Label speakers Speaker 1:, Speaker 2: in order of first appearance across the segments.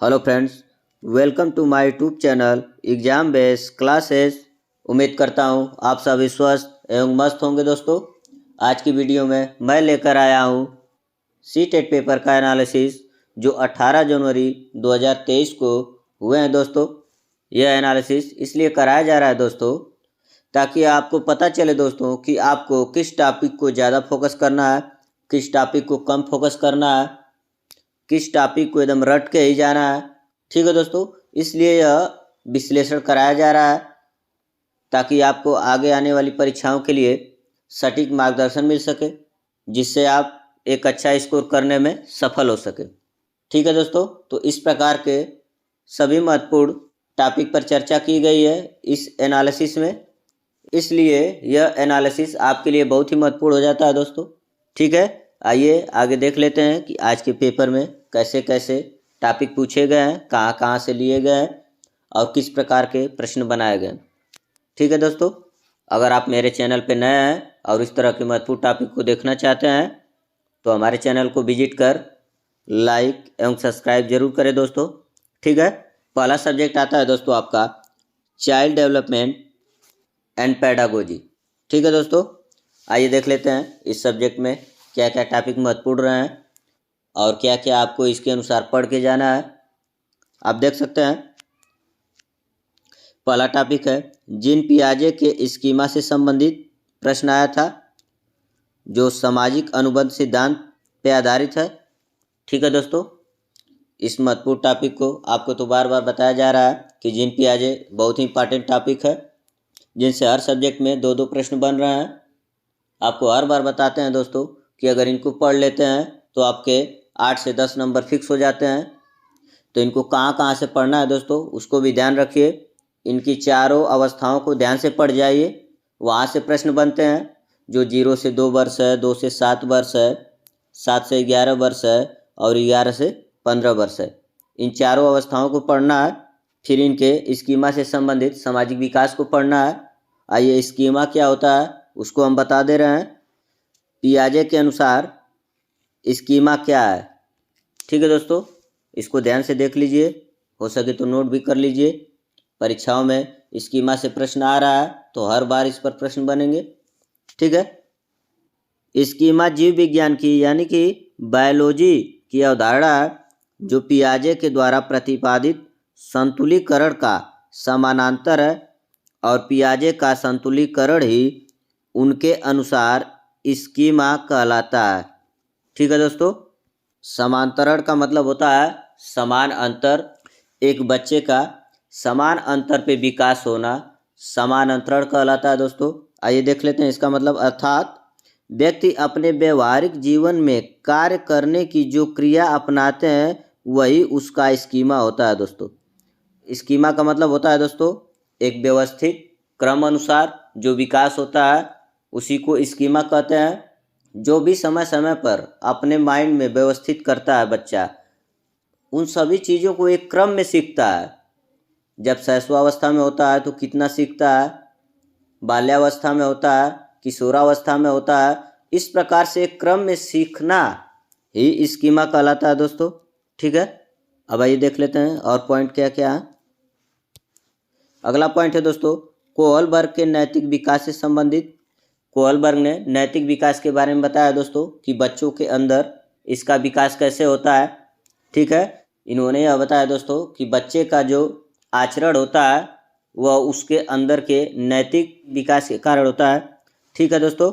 Speaker 1: Hello friends, welcome to my YouTube channel exam base classes. उम्मीद करता हूँ आप सभी स्वस्थ एवं मस्त होंगे। दोस्तों, आज की वीडियो में मैं लेकर आया हूँ सीटेट पेपर का एनालिसिस जो 18 जनवरी 2023 को हुए हैं। दोस्तों, यह एनालिसिस इसलिए कराया जा रहा है दोस्तों ताकि आपको पता चले दोस्तों कि आपको किस टॉपिक को ज़्यादा फोकस करना है, किस टॉपिक को कम फोकस करना है, किस टॉपिक को एकदम रट के ही जाना है। ठीक है दोस्तों, इसलिए यह विश्लेषण कराया जा रहा है ताकि आपको आगे आने वाली परीक्षाओं के लिए सटीक मार्गदर्शन मिल सके, जिससे आप एक अच्छा स्कोर करने में सफल हो सके। ठीक है दोस्तों, तो इस प्रकार के सभी महत्वपूर्ण टॉपिक पर चर्चा की गई है इस एनालिसिस में, इसलिए यह एनालिसिस आपके लिए बहुत ही महत्वपूर्ण हो जाता है दोस्तों। ठीक है, आइए आगे देख लेते हैं कि आज के पेपर में कैसे कैसे टॉपिक पूछे गए हैं, कहाँ कहाँ से लिए गए हैं और किस प्रकार के प्रश्न बनाए गए हैं। ठीक है दोस्तों, अगर आप मेरे चैनल पर नए हैं और इस तरह के महत्वपूर्ण टॉपिक को देखना चाहते हैं तो हमारे चैनल को विजिट कर लाइक एवं सब्सक्राइब जरूर करें दोस्तों। ठीक है, पहला सब्जेक्ट आता है दोस्तों आपका चाइल्ड डेवलपमेंट एंड पेडागोजी। ठीक है दोस्तों, आइए देख लेते हैं इस सब्जेक्ट में क्या क्या टॉपिक महत्वपूर्ण रहे हैं और क्या क्या आपको इसके अनुसार पढ़ के जाना है। आप देख सकते हैं पहला टॉपिक है जीन पियाजे के स्कीमा से संबंधित प्रश्न आया था जो सामाजिक अनुबंध सिद्धांत पे आधारित है। ठीक है दोस्तों, इस महत्वपूर्ण टॉपिक को आपको तो बार बार बताया जा रहा है कि जीन पियाजे बहुत ही इंपॉर्टेंट टॉपिक है जिनसे हर सब्जेक्ट में दो दो प्रश्न बन रहे हैं। आपको हर बार बताते हैं दोस्तों कि अगर इनको पढ़ लेते हैं तो आपके 8 से 10 नंबर फिक्स हो जाते हैं। तो इनको कहाँ कहाँ से पढ़ना है दोस्तों उसको भी ध्यान रखिए। इनकी चारों अवस्थाओं को ध्यान से पढ़ जाइए, वहाँ से प्रश्न बनते हैं जो 0 से 2 वर्ष है, 2 से 7 वर्ष है, 7 से 11 वर्ष है और 11 से 15 वर्ष है। इन चारों अवस्थाओं को पढ़ना है। फिर इनके स्कीमा से संबंधित सामाजिक विकास को पढ़ना है। आइए स्कीमा क्या होता है उसको हम बता दे रहे हैं। पियाजे के अनुसार स्कीमा क्या है। ठीक है दोस्तों, इसको ध्यान से देख लीजिए, हो सके तो नोट भी कर लीजिए। परीक्षाओं में स्कीमा से प्रश्न आ रहा है तो हर बार इस पर प्रश्न बनेंगे। ठीक है, स्कीमा जीव विज्ञान की यानी कि बायोलॉजी की अवधारणा है जो पियाजे के द्वारा प्रतिपादित संतुलीकरण का समानांतर है और पियाजे का संतुलीकरण ही उनके अनुसार स्कीमा कहलाता है। ठीक है दोस्तों, समांतरण का मतलब होता है समान अंतर। एक बच्चे का समान अंतर पे विकास होना समान अंतरण कहलाता है दोस्तों। आइए देख लेते हैं इसका मतलब, अर्थात व्यक्ति अपने व्यवहारिक जीवन में कार्य करने की जो क्रिया अपनाते हैं वही उसका स्कीमा होता है दोस्तों। स्कीमा का मतलब होता है दोस्तों एक व्यवस्थित क्रम अनुसार जो विकास होता है उसी को स्कीमा कहते हैं। जो भी समय समय पर अपने माइंड में व्यवस्थित करता है बच्चा, उन सभी चीज़ों को एक क्रम में सीखता है। जब शैशवावस्था में होता है तो कितना सीखता है, बाल्यावस्था में होता है, किशोरावस्था में होता है, इस प्रकार से एक क्रम में सीखना ही स्कीमा कहलाता है दोस्तों। ठीक है, अब आइए देख लेते हैं और पॉइंट क्या क्या है। अगला पॉइंट है दोस्तों कोहलबर्ग के नैतिक विकास से संबंधित। कोहलबर्ग ने नैतिक विकास के बारे में बताया दोस्तों कि बच्चों के अंदर इसका विकास कैसे होता है। ठीक है, इन्होंने यह बताया दोस्तों कि बच्चे का जो आचरण होता है वह उसके अंदर के नैतिक विकास के कारण होता है। ठीक है दोस्तों,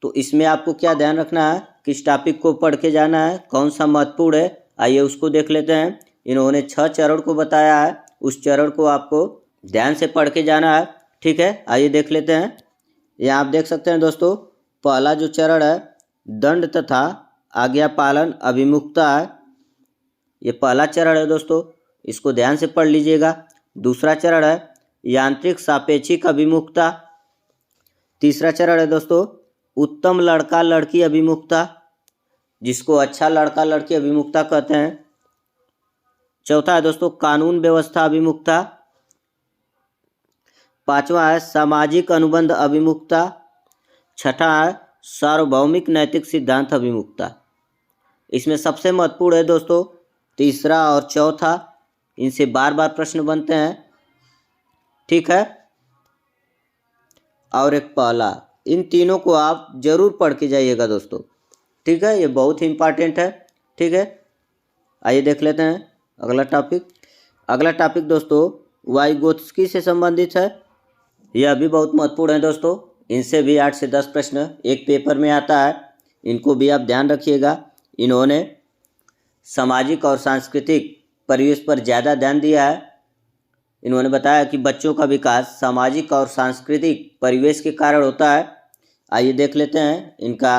Speaker 1: तो इसमें आपको क्या ध्यान रखना है, किस टॉपिक को पढ़ के जाना है, कौन सा महत्वपूर्ण है, आइए उसको देख लेते हैं। इन्होंने 6 चरण को बताया है, उस चरण को आपको ध्यान से पढ़ के जाना है। ठीक है, आइए देख लेते हैं। यहाँ आप देख सकते हैं दोस्तों पहला जो चरण है दंड तथा आज्ञा पालन अभिमुखता है, ये पहला चरण है दोस्तों, इसको ध्यान से पढ़ लीजिएगा। दूसरा चरण है यांत्रिक सापेक्षिक अभिमुखता। तीसरा चरण है दोस्तों उत्तम लड़का लड़की अभिमुखता, जिसको अच्छा लड़का लड़की अभिमुखता कहते हैं। चौथा है दोस्तों कानून व्यवस्था अभिमुखता। पांचवा है सामाजिक अनुबंध अभिमुखता। छठा है सार्वभौमिक नैतिक सिद्धांत अभिमुखता। इसमें सबसे महत्वपूर्ण है दोस्तों तीसरा और चौथा, इनसे बार बार प्रश्न बनते हैं, ठीक है। और एक पहला, इन तीनों को आप जरूर पढ़ के जाइएगा दोस्तों, ठीक है। ये बहुत ही इंपॉर्टेंट है, ठीक है। आइए देख लेते हैं अगला टॉपिक। अगला टॉपिक दोस्तों वाइगोत्स्की से संबंधित है। यह भी बहुत महत्वपूर्ण है दोस्तों, इनसे भी 8 से 10 प्रश्न एक पेपर में आता है, इनको भी आप ध्यान रखिएगा। इन्होंने सामाजिक और सांस्कृतिक परिवेश पर ज़्यादा ध्यान दिया है। इन्होंने बताया कि बच्चों का विकास सामाजिक और सांस्कृतिक परिवेश के कारण होता है। आइए देख लेते हैं इनका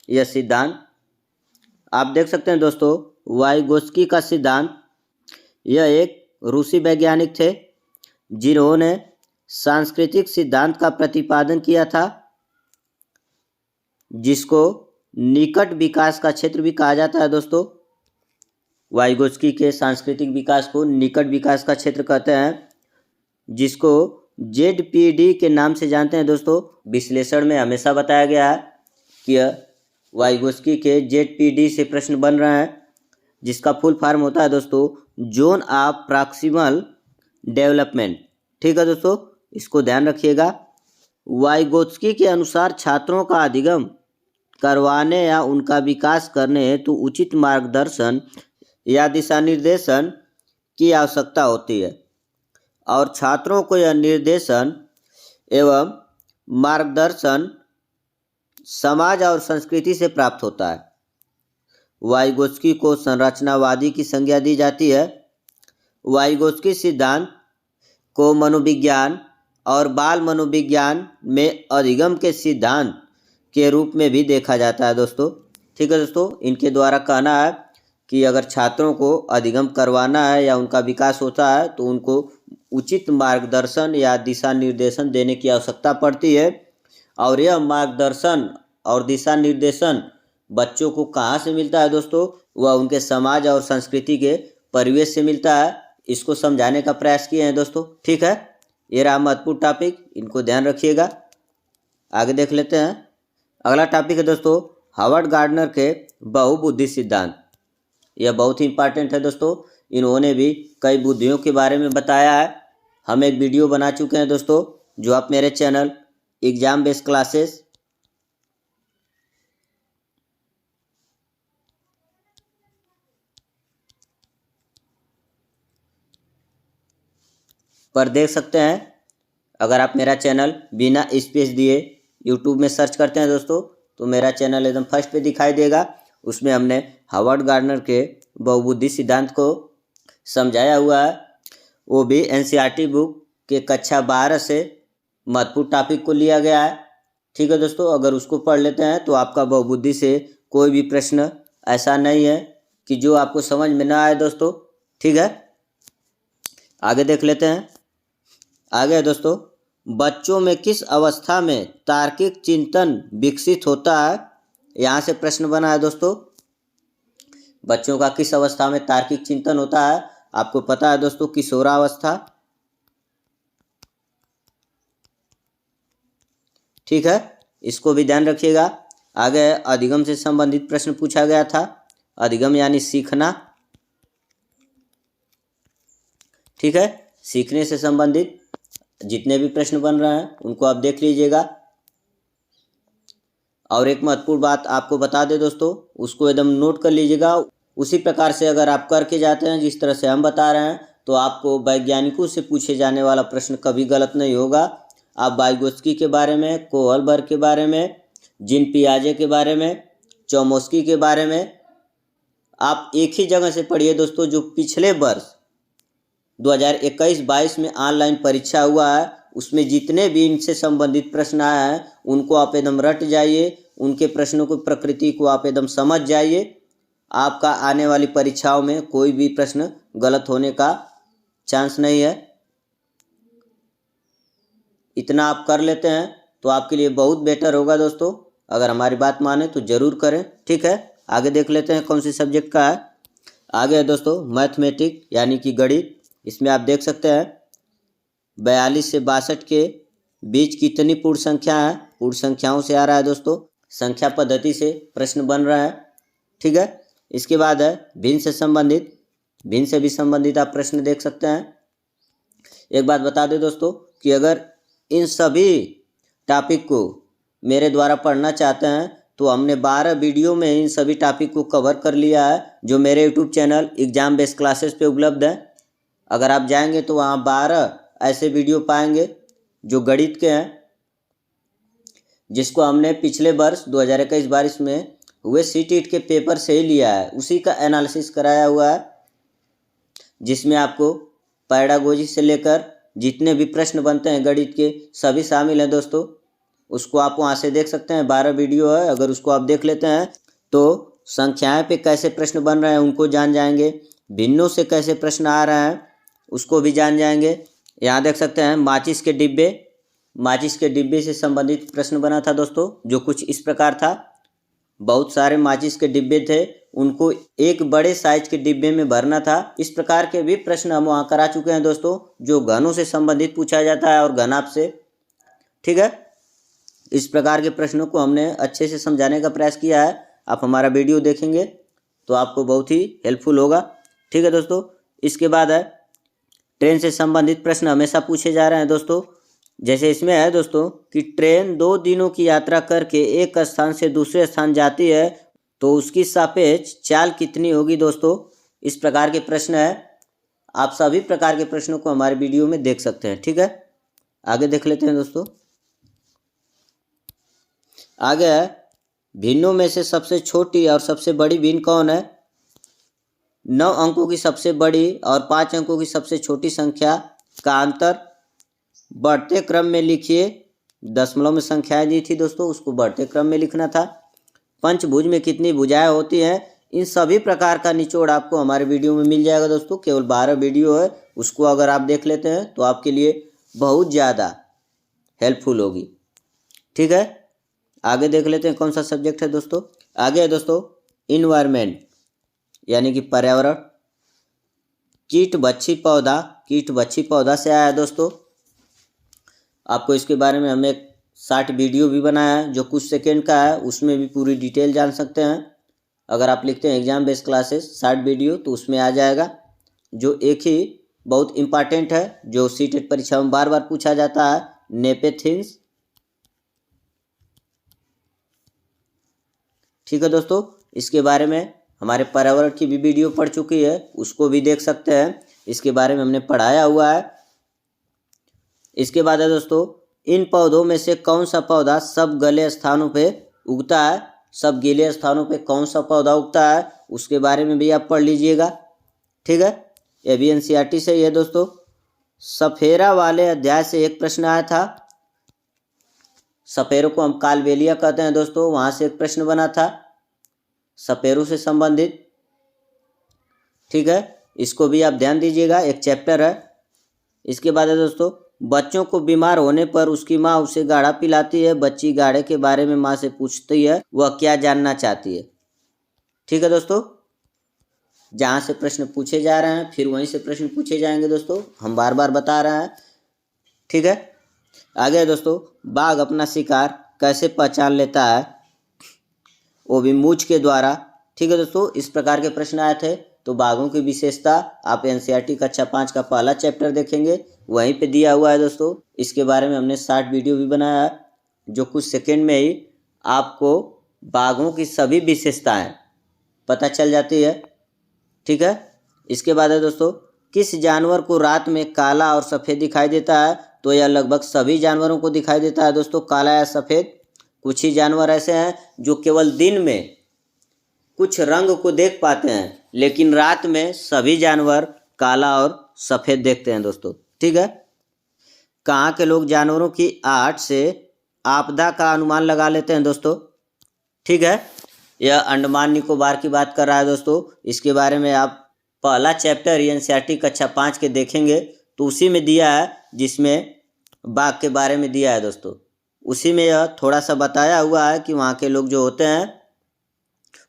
Speaker 1: यह सिद्धांत। आप देख सकते हैं दोस्तों वाइगोत्स्की का सिद्धांत, यह एक रूसी वैज्ञानिक थे जिन्होंने सांस्कृतिक सिद्धांत का प्रतिपादन किया था, जिसको निकट विकास का क्षेत्र भी कहा जाता है दोस्तों। वाइगोत्स्की के सांस्कृतिक विकास को निकट विकास का क्षेत्र कहते हैं, जिसको ZPD के नाम से जानते हैं दोस्तों। विश्लेषण में हमेशा बताया गया है कि वाइगोत्स्की के ZPD से प्रश्न बन रहे हैं, जिसका फुल फॉर्म होता है दोस्तों जोन ऑफ प्रॉक्सिमल डेवलपमेंट, ठीक है दोस्तों, इसको ध्यान रखिएगा। वाइगोत्स्की के अनुसार छात्रों का अधिगम करवाने या उनका विकास करने हेतु उचित मार्गदर्शन या दिशा निर्देशन की आवश्यकता होती है, और छात्रों को यह निर्देशन एवं मार्गदर्शन समाज और संस्कृति से प्राप्त होता है। वाइगोत्स्की को संरचनावादी की संज्ञा दी जाती है। वाइगोत्स्की सिद्धांत को मनोविज्ञान और बाल मनोविज्ञान में अधिगम के सिद्धांत के रूप में भी देखा जाता है दोस्तों, ठीक है दोस्तों। इनके द्वारा कहना है कि अगर छात्रों को अधिगम करवाना है या उनका विकास होता है तो उनको उचित मार्गदर्शन या दिशा निर्देशन देने की आवश्यकता पड़ती है, और यह मार्गदर्शन और दिशा निर्देशन बच्चों को कहाँ से मिलता है दोस्तों, वह उनके समाज और संस्कृति के परिवेश से मिलता है। इसको समझाने का प्रयास किए हैं दोस्तों, ठीक है। ये रहा महत्वपूर्ण टॉपिक, इनको ध्यान रखिएगा। आगे देख लेते हैं। अगला टॉपिक है दोस्तों हार्वर्ड गार्डनर के बहुबुद्धि सिद्धांत। यह बहुत ही इंपॉर्टेंट है दोस्तों, इन्होंने भी कई बुद्धियों के बारे में बताया है। हम एक वीडियो बना चुके हैं दोस्तों, जो आप मेरे चैनल एग्जाम बेस्ड क्लासेस पर देख सकते हैं। अगर आप मेरा चैनल बिना स्पेस दिए यूट्यूब में सर्च करते हैं दोस्तों, तो मेरा चैनल एकदम फर्स्ट पे दिखाई देगा। उसमें हमने हार्वर्ड गार्डनर के बहुबुद्धि सिद्धांत को समझाया हुआ है, वो भी NCERT बुक के कक्षा 12 से महत्वपूर्ण टॉपिक को लिया गया है, ठीक है दोस्तों। अगर उसको पढ़ लेते हैं तो आपका बहुबुद्धि से कोई भी प्रश्न ऐसा नहीं है कि जो आपको समझ में ना आए दोस्तों, ठीक है। आगे देख लेते हैं। आगे है दोस्तों बच्चों में किस अवस्था में तार्किक चिंतन विकसित होता है। यहाँ से प्रश्न बना है दोस्तों, बच्चों का किस अवस्था में तार्किक चिंतन होता है। आपको पता है दोस्तों किशोरावस्था, ठीक है, इसको भी ध्यान रखिएगा। आगे अधिगम से संबंधित प्रश्न पूछा गया था, अधिगम यानी सीखना, ठीक है। सीखने से संबंधित जितने भी प्रश्न बन रहे हैं उनको आप देख लीजिएगा। और एक महत्वपूर्ण बात आपको बता दें दोस्तों, उसको एकदम नोट कर लीजिएगा। उसी प्रकार से अगर आप करके जाते हैं जिस तरह से हम बता रहे हैं, तो आपको वैज्ञानिकों से पूछे जाने वाला प्रश्न कभी गलत नहीं होगा। आप वाइगोत्स्की के बारे में, कोहलबर्ग के बारे में, जीन पियाजे के बारे में, चोमस्की के बारे में आप एक ही जगह से पढ़िए दोस्तों। जो पिछले वर्ष 2021-22 में ऑनलाइन परीक्षा हुआ है, उसमें जितने भी इनसे संबंधित प्रश्न आए हैं उनको आप एकदम रट जाइए, उनके प्रश्नों की प्रकृति को आप एकदम समझ जाइए। आपका आने वाली परीक्षाओं में कोई भी प्रश्न गलत होने का चांस नहीं है। इतना आप कर लेते हैं तो आपके लिए बहुत बेटर होगा दोस्तों। अगर हमारी बात माने तो ज़रूर करें, ठीक है। आगे देख लेते हैं कौन सी सब्जेक्ट का है। आगे है दोस्तों मैथमेटिक यानी कि गणित। इसमें आप देख सकते हैं 42 से 62 के बीच कितनी पूर्ण संख्या है। पूर्ण संख्याओं से आ रहा है दोस्तों, संख्या पद्धति से प्रश्न बन रहा है, ठीक है। इसके बाद है भिन्न से संबंधित भिन्न से भी संबंधित आप प्रश्न देख सकते हैं। एक बात बता दें दोस्तों कि अगर इन सभी टॉपिक को मेरे द्वारा पढ़ना चाहते हैं तो हमने 12 वीडियो में इन सभी टॉपिक को कवर कर लिया है, जो मेरे YouTube channel exam based classes पे उपलब्ध है। अगर आप जाएंगे तो वहाँ 12 ऐसे वीडियो पाएंगे जो गणित के हैं, जिसको हमने पिछले वर्ष 2021-22 में हुए सीटीईटी के पेपर से ही लिया है, उसी का एनालिसिस कराया हुआ है, जिसमें आपको पैडागोजी से लेकर जितने भी प्रश्न बनते हैं गणित के सभी शामिल हैं दोस्तों। उसको आप वहाँ से देख सकते हैं, 12 वीडियो है। अगर उसको आप देख लेते हैं तो संख्याएं पे कैसे प्रश्न बन रहे हैं उनको जान जाएंगे, भिन्नों से कैसे प्रश्न आ रहे हैं उसको भी जान जाएंगे। यहाँ देख सकते हैं माचिस के डिब्बे से संबंधित प्रश्न बना था दोस्तों, जो कुछ इस प्रकार था। बहुत सारे माचिस के डिब्बे थे, उनको एक बड़े साइज के डिब्बे में भरना था। इस प्रकार के भी प्रश्न हम वहाँ करा चुके हैं दोस्तों, जो घनों से संबंधित पूछा जाता है और घनाभ से। ठीक है, इस प्रकार के प्रश्नों को हमने अच्छे से समझाने का प्रयास किया है। आप हमारा वीडियो देखेंगे तो आपको बहुत ही हेल्पफुल होगा। ठीक है दोस्तों, इसके बाद है ट्रेन से संबंधित प्रश्न हमेशा पूछे जा रहे हैं दोस्तों। जैसे इसमें है दोस्तों कि ट्रेन 2 दिनों की यात्रा करके एक स्थान से दूसरे स्थान जाती है तो उसकी सापेक्ष चाल कितनी होगी दोस्तों। इस प्रकार के प्रश्न है। आप सभी प्रकार के प्रश्नों को हमारे वीडियो में देख सकते हैं। ठीक है, आगे देख लेते हैं दोस्तों। आगे है भिन्नों में से सबसे छोटी और सबसे बड़ी भिन्न कौन है। 9 अंकों की सबसे बड़ी और 5 अंकों की सबसे छोटी संख्या का अंतर बढ़ते क्रम में लिखिए। दशमलव में संख्याएं दी थी दोस्तों, उसको बढ़ते क्रम में लिखना था। पंचभुज में कितनी भुजाएं होती हैं, इन सभी प्रकार का निचोड़ आपको हमारे वीडियो में मिल जाएगा दोस्तों। केवल 12 वीडियो है, उसको अगर आप देख लेते हैं तो आपके लिए बहुत ज़्यादा हेल्पफुल होगी। ठीक है, आगे देख लेते हैं कौन सा सब्जेक्ट है दोस्तों। आगे है दोस्तों इन्वायरमेंट यानी कि पर्यावरण। कीट बच्छी पौधा से आया है दोस्तों। आपको इसके बारे में हमने एक शॉर्ट वीडियो भी बनाया है जो कुछ सेकेंड का है, उसमें भी पूरी डिटेल जान सकते हैं। अगर आप लिखते हैं exam based classes short video तो उसमें आ जाएगा, जो एक ही बहुत इम्पॉर्टेंट है, जो सीटेट परीक्षा में बार बार पूछा जाता है, नेपेथिन्स। ठीक है दोस्तों, इसके बारे में हमारे पर्यावरण की भी वीडियो पढ़ चुकी है, उसको भी देख सकते हैं। इसके बारे में हमने पढ़ाया हुआ है। इसके बाद है दोस्तों इन पौधों में से कौन सा पौधा सब गीले स्थानों पे उगता है। सब गीले स्थानों पे कौन सा पौधा उगता है उसके बारे में भी आप पढ़ लीजिएगा। ठीक है, ये भी एनसीईआरटी से ही है दोस्तों। सफेरा वाले अध्याय से एक प्रश्न आया था। सपेरों को हम कालबेलिया कहते हैं दोस्तों, वहाँ से एक प्रश्न बना था सपेरों से संबंधित। ठीक है, इसको भी आप ध्यान दीजिएगा, एक चैप्टर है। इसके बाद है दोस्तों बच्चों को बीमार होने पर उसकी माँ उसे गाढ़ा पिलाती है। बच्ची गाढ़े के बारे में माँ से पूछती है, वह क्या जानना चाहती है। ठीक है दोस्तों, जहाँ से प्रश्न पूछे जा रहे हैं फिर वहीं से प्रश्न पूछे जाएंगे दोस्तों, हम बार बार बता रहे हैं। ठीक है, आगे दोस्तों बाघ अपना शिकार कैसे पहचान लेता है, वो भी मूंछ के द्वारा। ठीक है दोस्तों, इस प्रकार के प्रश्न आए थे। तो बाघों की विशेषता आप एनसीईआरटी कक्षा 5 का पहला चैप्टर देखेंगे, वहीं पे दिया हुआ है दोस्तों। इसके बारे में हमने शॉर्ट वीडियो भी बनाया है, जो कुछ सेकंड में ही आपको बाघों की सभी विशेषताएं पता चल जाती है। ठीक है, इसके बाद है दोस्तों किस जानवर को रात में काला और सफ़ेद दिखाई देता है। तो यह लगभग सभी जानवरों को दिखाई देता है दोस्तों, काला या सफ़ेद। कुछ ही जानवर ऐसे हैं जो केवल दिन में कुछ रंग को देख पाते हैं, लेकिन रात में सभी जानवर काला और सफ़ेद देखते हैं दोस्तों। ठीक है, कहाँ के लोग जानवरों की आहट से आपदा का अनुमान लगा लेते हैं दोस्तों। ठीक है, यह अंडमान निकोबार की बात कर रहा है दोस्तों। इसके बारे में आप पहला चैप्टर एनसीईआरटी कक्षा 5 के देखेंगे तो उसी में दिया है, जिसमें बाघ के बारे में दिया है दोस्तों। उसी में यह थोड़ा सा बताया हुआ है कि वहाँ के लोग जो होते हैं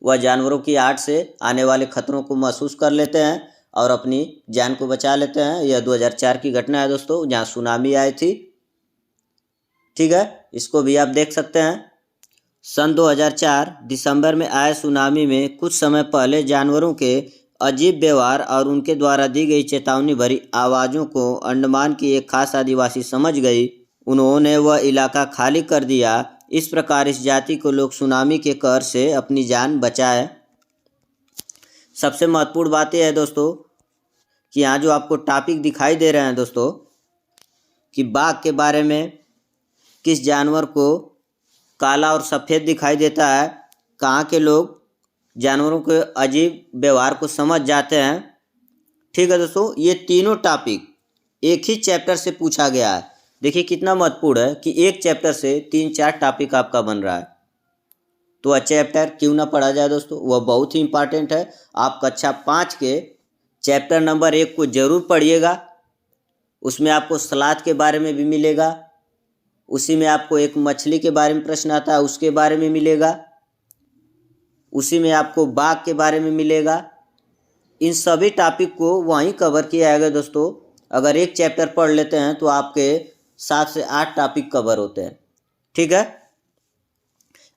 Speaker 1: वह जानवरों की आहट से आने वाले खतरों को महसूस कर लेते हैं और अपनी जान को बचा लेते हैं। यह 2004 की घटना है दोस्तों, जहाँ सुनामी आई थी। ठीक है, इसको भी आप देख सकते हैं। सन 2004 दिसंबर में आए सुनामी में कुछ समय पहले जानवरों के अजीब व्यवहार और उनके द्वारा दी गई चेतावनी भरी आवाज़ों को अंडमान की एक खास आदिवासी समझ गई। उन्होंने वह इलाका खाली कर दिया। इस प्रकार इस जाति को लोग सुनामी के कहर से अपनी जान बचाए। सबसे महत्वपूर्ण बात यह है दोस्तों कि यहाँ जो आपको टॉपिक दिखाई दे रहे हैं दोस्तों कि बाघ के बारे में, किस जानवर को काला और सफ़ेद दिखाई देता है, कहाँ के लोग जानवरों के अजीब व्यवहार को समझ जाते हैं। ठीक है दोस्तों, ये तीनों टॉपिक एक ही चैप्टर से पूछा गया है। देखिए कितना महत्वपूर्ण है कि एक चैप्टर से 3-4 टॉपिक आपका बन रहा है। तो वह चैप्टर क्यों ना पढ़ा जाए दोस्तों, वह बहुत ही इम्पॉर्टेंट है। आप कक्षा 5 के चैप्टर नंबर 1 को ज़रूर पढ़िएगा। उसमें आपको सलाद के बारे में भी मिलेगा, उसी में आपको एक मछली के बारे में प्रश्न आता है उसके बारे में मिलेगा, उसी में आपको बाघ के बारे में मिलेगा। इन सभी टॉपिक को वहीं कवर किया जाएगा दोस्तों। अगर एक चैप्टर पढ़ लेते हैं तो आपके 7 से 8 टॉपिक कवर होते हैं। ठीक है,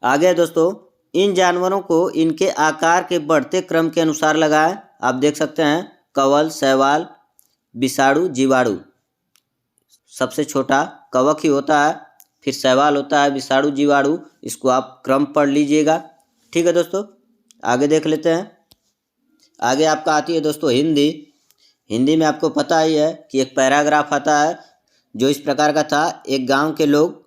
Speaker 1: आगे दोस्तों, इन जानवरों को इनके आकार के बढ़ते क्रम के अनुसार लगाएं। आप देख सकते हैं कवल, शैवाल, विषाणु, जीवाणु। सबसे छोटा कवक ही होता है, फिर शैवाल होता है, विषाणु, जीवाणु। इसको आप क्रम पढ़ लीजिएगा। ठीक है दोस्तों, आगे देख लेते हैं। आगे आपका आती है दोस्तों हिंदी। हिंदी में आपको पता ही है कि एक पैराग्राफ आता है जो इस प्रकार का था। एक गांव के लोग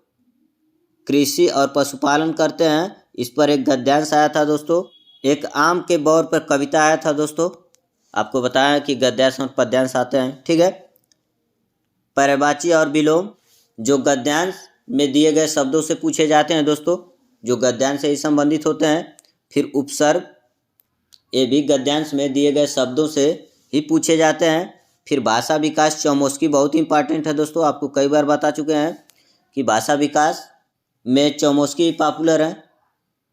Speaker 1: कृषि और पशुपालन करते हैं। इस पर एक गद्यांश आया था दोस्तों। एक आम के बौर पर कविता आया था दोस्तों। आपको बताया कि गद्यांश और पद्यांश आते हैं। ठीक है, पर्यायवाची और विलोम जो गद्यांश में दिए गए शब्दों से पूछे जाते हैं दोस्तों, जो गद्यांश से ही संबंधित होते हैं। फिर उपसर्ग, ये भी गद्यांश में दिए गए शब्दों से ही पूछे जाते हैं। फिर भाषा विकास, चौमोस्की बहुत इंपॉर्टेंट है दोस्तों। आपको कई बार बता चुके हैं कि भाषा विकास में चौमोस्की पॉपुलर है।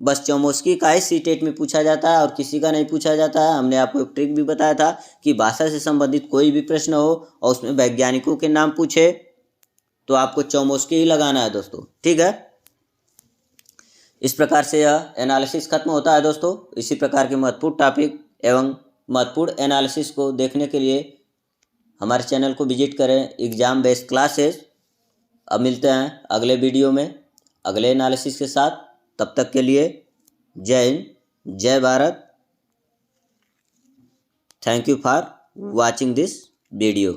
Speaker 1: बस चौमोस्की का ही सीटेट में पूछा जाता है और किसी का नहीं पूछा जाता है। हमने आपको एक ट्रिक भी बताया था कि भाषा से संबंधित कोई भी प्रश्न हो और उसमें वैज्ञानिकों के नाम पूछे तो आपको चौमोस्की ही लगाना है दोस्तों। ठीक है, इस प्रकार से यह एनालिसिस खत्म होता है दोस्तों। इसी प्रकार के महत्वपूर्ण टॉपिक एवं महत्वपूर्ण एनालिसिस को देखने के लिए हमारे चैनल को विजिट करें, एग्जाम बेस्ड क्लासेस। अब मिलते हैं अगले वीडियो में अगले एनालिसिस के साथ। तब तक के लिए जय हिंद, जय Bharat. Thank you for watching this video.